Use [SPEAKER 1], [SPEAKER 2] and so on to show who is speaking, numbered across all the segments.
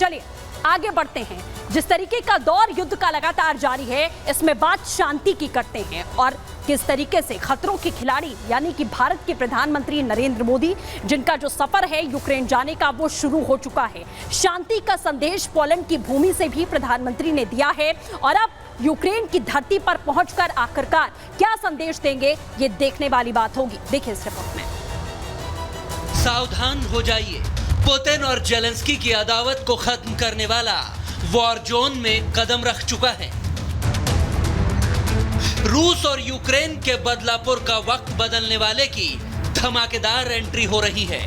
[SPEAKER 1] चलिए आगे बढ़ते हैं। जिस तरीके का दौर युद्ध का लगातार जारी है, इसमें बात शांति की करते हैं और किस तरीके से खतरों के खिलाड़ी यानी कि भारत के प्रधानमंत्री नरेंद्र मोदी, जिनका जो सफर है यूक्रेन जाने का वो शुरू हो चुका है। शांति का संदेश पोलैंड की भूमि से भी प्रधानमंत्री ने दिया है और अब यूक्रेन की धरती पर पहुंचकर आखिरकार क्या संदेश देंगे, ये देखने वाली बात होगी। देखिए इस रिपोर्ट में।
[SPEAKER 2] सावधान हो जाइए, पुतिन और जेलेंस्की की अदावत को खत्म करने वाला वॉर जोन में कदम रख चुका है। रूस और यूक्रेन के बदलापुर का वक्त बदलने वाले की धमाकेदार एंट्री हो रही है।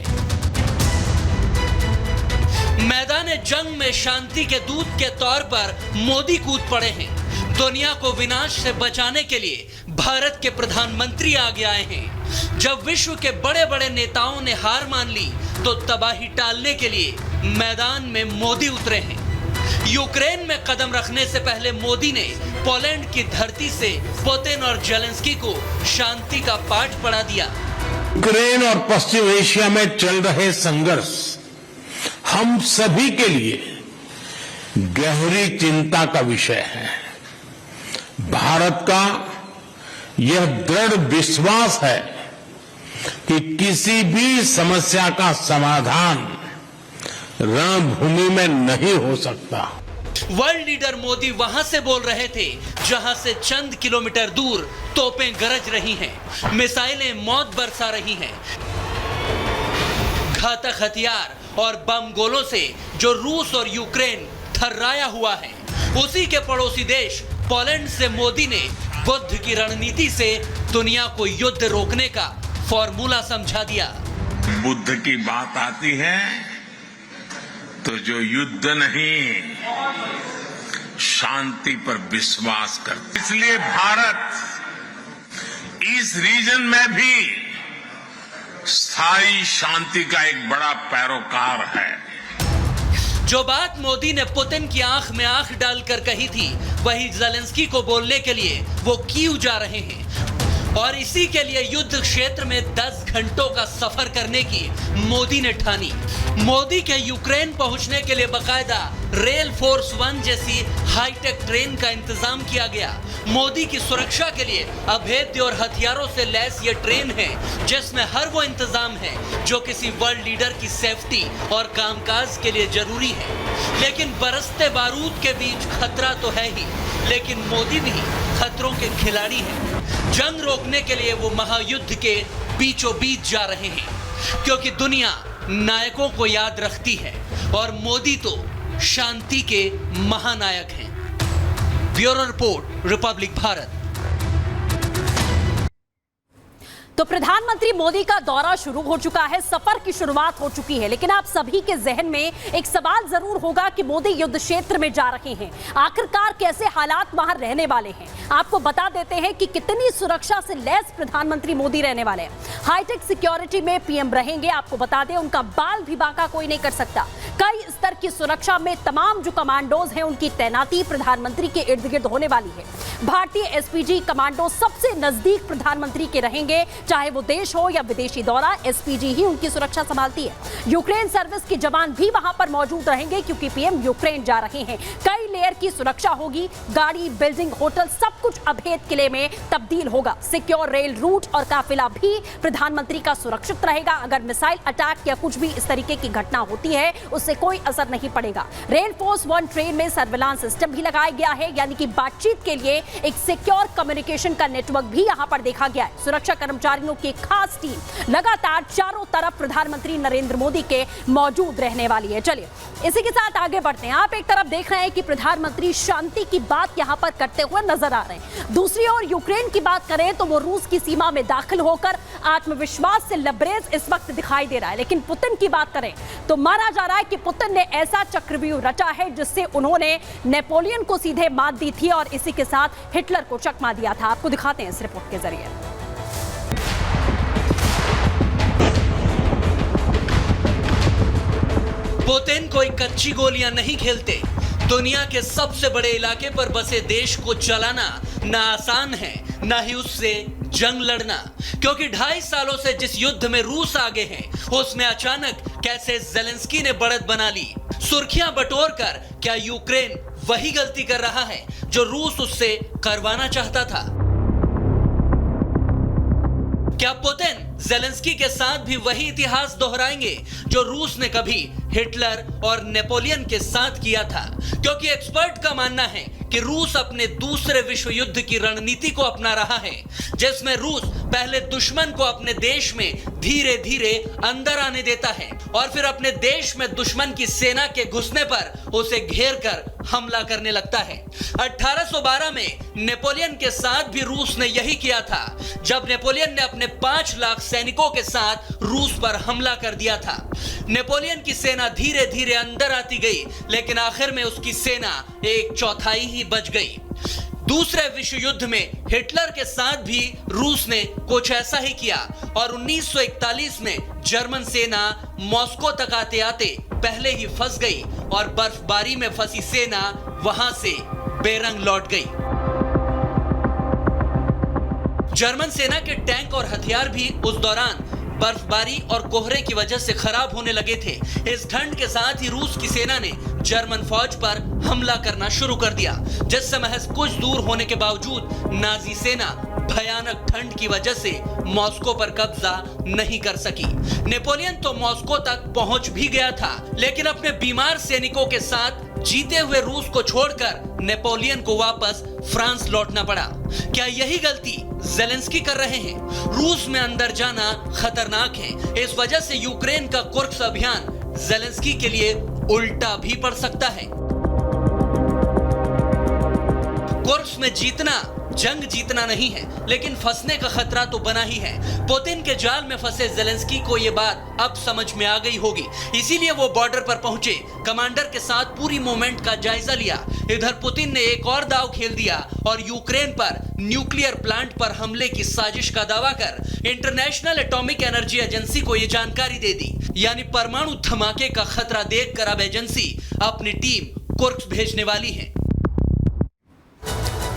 [SPEAKER 2] मैदान जंग में शांति के दूत के तौर पर मोदी कूद पड़े हैं। दुनिया को विनाश से बचाने के लिए भारत के प्रधानमंत्री आगे आए हैं। जब विश्व के बड़े बड़े नेताओं ने हार मान ली तो तबाही टालने के लिए मैदान में मोदी उतरे हैं। यूक्रेन में कदम रखने से पहले मोदी ने पोलैंड की धरती से पुतिन और जेलेंस्की को शांति का पाठ पढ़ा दिया।
[SPEAKER 3] यूक्रेन और पश्चिम एशिया में चल रहे संघर्ष हम सभी के लिए गहरी चिंता का विषय है। भारत का यह दृढ़ विश्वास है कि किसी भी समस्या का समाधान रणभूमि में नहीं हो सकता।
[SPEAKER 2] वर्ल्ड लीडर मोदी वहां से बोल रहे थे जहां से चंद किलोमीटर दूर तोपें गरज रही हैं, मिसाइलें मौत बरसा रही हैं। घातक हथियार और बम गोलों से जो रूस और यूक्रेन थर्राया हुआ है, उसी के पड़ोसी देश पोलैंड से मोदी ने बुद्ध की रणनीति से दुनिया को युद्ध रोकने का फॉर्मूला समझा दिया।
[SPEAKER 3] बुद्ध की बात आती है तो जो युद्ध नहीं, शांति पर विश्वास करता। इसलिए भारत इस रीजन में भी स्थायी शांति का एक बड़ा पैरोकार है।
[SPEAKER 2] जो बात मोदी ने पुतिन की आंख में आंख डालकर कही थी, वही जेलेंस्की को बोलने के लिए वो कीव जा रहे हैं और इसी के लिए युद्ध क्षेत्र में 10 घंटों का सफर करने की मोदी ने ठानी। मोदी के यूक्रेन पहुंचने के लिए बकायदा रेल फोर्स 1 जैसी हाईटेक ट्रेन का इंतजाम किया गया। मोदी की सुरक्षा के लिए अभेद्य और हथियारों से लैस ये ट्रेन है जिसमें हर वो इंतजाम है जो किसी वर्ल्ड लीडर की सेफ्टी और कामकाज के लिए जरूरी है। लेकिन बरसते बारूद के बीच खतरा तो है ही, लेकिन मोदी भी खतरों के खिलाड़ी हैं। जंग रोकने के लिए वो महायुद्ध के बीचों बीच जा रहे हैं, क्योंकि दुनिया नायकों को याद रखती है और मोदी तो शांति के महानायक हैं। Bureau report, Republic Bharat.
[SPEAKER 1] तो प्रधानमंत्री मोदी का दौरा शुरू हो चुका है, सफर की शुरुआत हो चुकी है, लेकिन आप सभी के जहन में एक सवाल जरूर होगा कि मोदी युद्ध क्षेत्र में जा रहे हैं, आखिरकार कैसे हालात वहां रहने वाले हैं। आपको बता देते हैं कि कितनी सुरक्षा से लैस प्रधानमंत्री मोदी रहने वाले हैं। हाईटेक सिक्योरिटी में पीएम रहेंगे। आपको बता दें उनका बाल भी बांका कोई नहीं कर सकता। कई स्तर की सुरक्षा में तमाम जो कमांडोज हैं उनकी तैनाती प्रधानमंत्री के इर्द गिर्द होने वाली है। भारतीय एसपीजी कमांडो सबसे नजदीक प्रधानमंत्री के रहेंगे, चाहे वो देश हो या विदेशी दौरा, एसपीजी ही उनकी सुरक्षा संभालती है। यूक्रेन सर्विस के जवान भी वहां पर मौजूद रहेंगे क्योंकि पीएम यूक्रेन जा रहे हैं। कई लेयर की सुरक्षा होगी, गाड़ी, बिल्डिंग, होटल सब कुछ अभेद किले में तब्दील होगा। सिक्योर रेल रूट और काफिला भी प्रधानमंत्री का सुरक्षित रहेगा। अगर मिसाइल अटैक या कुछ भी इस तरीके की घटना होती है उससे कोई असर नहीं पड़ेगा। रेल फोर्स 1 ट्रेन में सर्विलांस सिस्टम भी लगाया गया है, यानी कि बातचीत के लिए एक सिक्योर कम्युनिकेशन का नेटवर्क भी यहां पर देखा गया है। सुरक्षा कर्मचारियों की खास टीम लगातार चारों तरफ प्रधानमंत्री नरेंद्र मोदी के मौजूद रहने वाली है। चलिए इसी के साथ आगे बढ़ते हैं। आप एक तरफ देख रहे हैं कि प्रधानमंत्री शांति की बात यहां पर करते हुए नजर आ रहे हैं, दूसरी ओर यूक्रेन की बात करें तो वो रूस की सीमा में दाखिल होकर आत्मविश्वास से लबरेज इस वक्त दिखाई दे रहा है। लेकिन पुतिन की बात करें तो माना जा रहा है कि पुतिन ने ऐसा चक्रव्यूह रचा है जिससे उन्होंने नेपोलियन को सीधे मात दी थी और इसी के साथ हिटलर को चकमा दिया था। आपको दिखाते हैं इस रिपोर्ट के जरिए।
[SPEAKER 2] पुतिन कोई कच्ची गोलियां नहीं खेलते। दुनिया के सबसे बड़े इलाके पर बसे देश को चलाना ना आसान है, ना ही उससे जंग लड़ना, क्योंकि 2.5 सालों से जिस युद्ध में रूस आगे है उसमें अचानक कैसे जेलेंस्की ने बढ़त बना ली। सुर्खियां बटोरकर क्या यूक्रेन वही गलती कर रहा है जो रूस उससे करवाना चाहता था? क्या पुतिन ज़ेलेंस्की के साथ भी वही इतिहास दोहराएंगे जो रूस ने कभी हिटलर और नेपोलियन के साथ किया था? क्योंकि एक्सपर्ट का मानना है कि रूस अपने दूसरे विश्व युद्ध की रणनीति को अपना रहा है, जिसमें रूस पहले दुश्मन को अपने देश में धीरे धीरे अंदर आने देता है और फिर अपने देश में दुश्मन की सेना के घुसने पर उसे घेर कर हमला करने लगता है। 1812 में नेपोलियन के साथ भी रूस ने यही किया था, जब नेपोलियन ने अपने 5 लाख सैनिकों के साथ रूस पर हमला कर दिया था। नेपोलियन की सेना धीरे धीरे अंदर आती गई, लेकिन आखिर में उसकी सेना 1/4 ही बच गई। दूसरे विश्व युद्ध में हिटलर के साथ भी रूस ने कुछ ऐसा ही किया और 1941 में जर्मन सेना मॉस्को तक आते आते पहले ही फंस गई और बर्फबारी में फंसी सेना वहां से बेरंग लौट गई। जर्मन सेना के टैंक और हथियार भी उस दौरान बर्फबारी और कोहरे की वजह से खराब होने लगे थे। इस ठंड के साथ ही रूस की सेना ने जर्मन फौज पर हमला करना शुरू कर दिया, जिससे महज कुछ दूर होने के बावजूद नाजी सेना भयानक ठंड की वजह से मॉस्को पर कब्जा नहीं कर सकी। नेपोलियन तो मॉस्को तक पहुंच भी गया था, लेकिन अपने बीमार सैनिकों के साथ जीते हुए रूस को छोड़कर नेपोलियन को वापस फ्रांस लौटना पड़ा। क्या यही गलती ज़ेलेंस्की कर रहे हैं? रूस में अंदर जाना खतरनाक है। इस वजह से यूक्रेन का कुर्स्क अभियान ज़ेलेंस्की के लिए उल्टा भी पड़ सकता है। कुर्स्क में जीतना जंग जीतना नहीं है, लेकिन फंसने का खतरा तो बना ही है। पुतिन के जाल में फंसे ज़ेलेंस्की को यह बात अब समझ में आ गई होगी, इसीलिए वो बॉर्डर पर पहुंचे, कमांडर के साथ पूरी मूवमेंट का जायजा लिया। इधर पुतिन ने एक और दांव खेल दिया और यूक्रेन पर न्यूक्लियर प्लांट पर हमले की साजिश का दावा कर इंटरनेशनल एटॉमिक एनर्जी एजेंसी को यह जानकारी दे दी। यानी परमाणु धमाके का खतरा देखकर अब एजेंसी अपनी टीम कुर्स्क भेजने वाली है।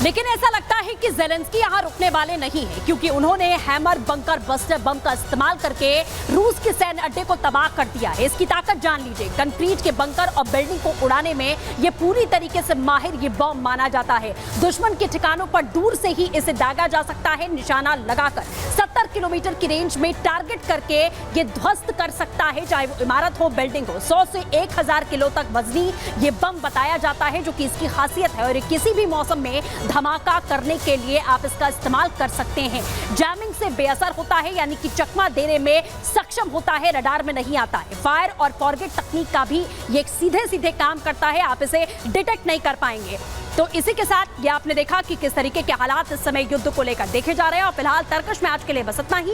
[SPEAKER 1] लेकिन ऐसा लगता है कि ज़ेलेंस्की यहां रुकने वाले नहीं है, क्योंकि उन्होंने हैमर बंकर बस्टर बम का इस्तेमाल करके रूस के सैन्य अड्डे को तबाह कर दिया है। इसकी ताकत जान लीजिए। कंक्रीट के बंकर और बिल्डिंग को उड़ाने में यह पूरी तरीके से माहिर ये बम माना जाता है। दुश्मन के ठिकानों पर दूर से ही इसे दागा जा सकता है, निशाना लगाकर 70 किलोमीटर की रेंज में टारगेट करके ये ध्वस्त कर सकता है, चाहे वो इमारत हो, बिल्डिंग हो। 100 से 1000 किलो तक वजनी ये बम बताया जाता है, जो कि इसकी खासियत है और किसी भी मौसम में धमाका करने के लिए आप इसका इस्तेमाल कर सकते हैं। जैमिंग से बेअसर होता है, यानी कि चकमा देने में सक्षम होता है, रडार में नहीं आता है। फायर और फॉरगेट तकनीक का भी ये सीधे सीधे काम करता है, आप इसे डिटेक्ट नहीं कर पाएंगे। तो इसी के साथ ये आपने देखा कि किस तरीके के हालात इस समय युद्ध को लेकर देखे जा रहे हैं। और फिलहाल तर्कश में आज के लिए बस इतना ही।